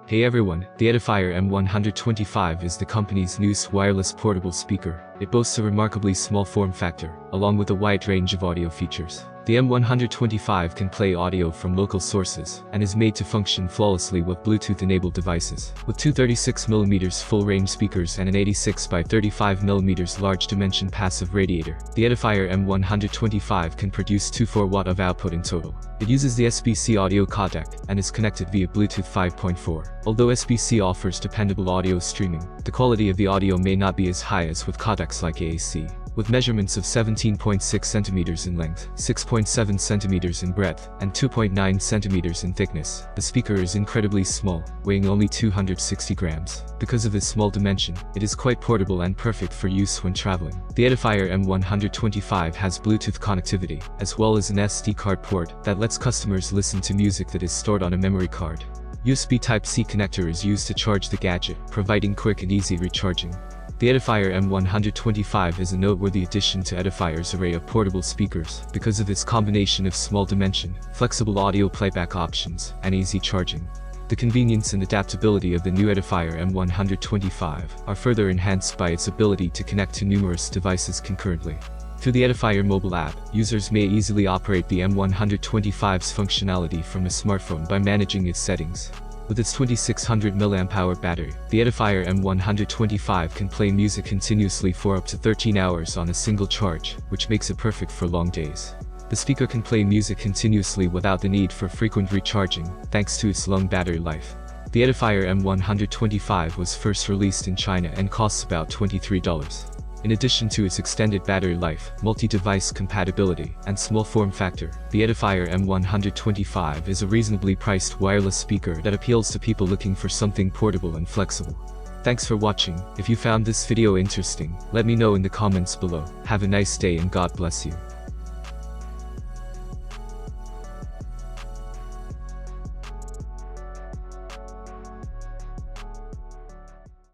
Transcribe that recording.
Hey everyone, the Edifier M125 is the company's newest wireless portable speaker. It boasts a remarkably small form factor, along with a wide range of audio features. The M125 can play audio from local sources, and is made to function flawlessly with Bluetooth-enabled devices. With two 36mm full-range speakers and an 86 by 35mm large-dimension passive radiator, the Edifier M125 can produce 24 watts of output in total. It uses the SBC audio codec, and is connected via Bluetooth 5.4. Although SBC offers dependable audio streaming, the quality of the audio may not be as high as with codecs like AAC. With measurements of 17.6 cm in length, 6.7 cm in breadth, and 2.9 cm in thickness, the speaker is incredibly small, weighing only 260 grams. Because of this small dimension, it is quite portable and perfect for use when traveling. The Edifier M125 has Bluetooth connectivity, as well as an SD card port that lets customers listen to music that is stored on a memory card. USB Type-C connector is used to charge the gadget, providing quick and easy recharging. The Edifier M125 is a noteworthy addition to Edifier's array of portable speakers because of its combination of small dimension, flexible audio playback options, and easy charging. The convenience and adaptability of the new Edifier M125 are further enhanced by its ability to connect to numerous devices concurrently. Through the Edifier mobile app, users may easily operate the M125's functionality from a smartphone by managing its settings. With its 2600 mAh battery, the Edifier M125 can play music continuously for up to 13 hours on a single charge, which makes it perfect for long days. The speaker can play music continuously without the need for frequent recharging, thanks to its long battery life. The Edifier M125 was first released in China and costs about $23. In addition to its extended battery life, multi-device compatibility, and small form factor, the Edifier M125 is a reasonably priced wireless speaker that appeals to people looking for something portable and flexible. Thanks for watching. If you found this video interesting, let me know in the comments below. Have a nice day and God bless you.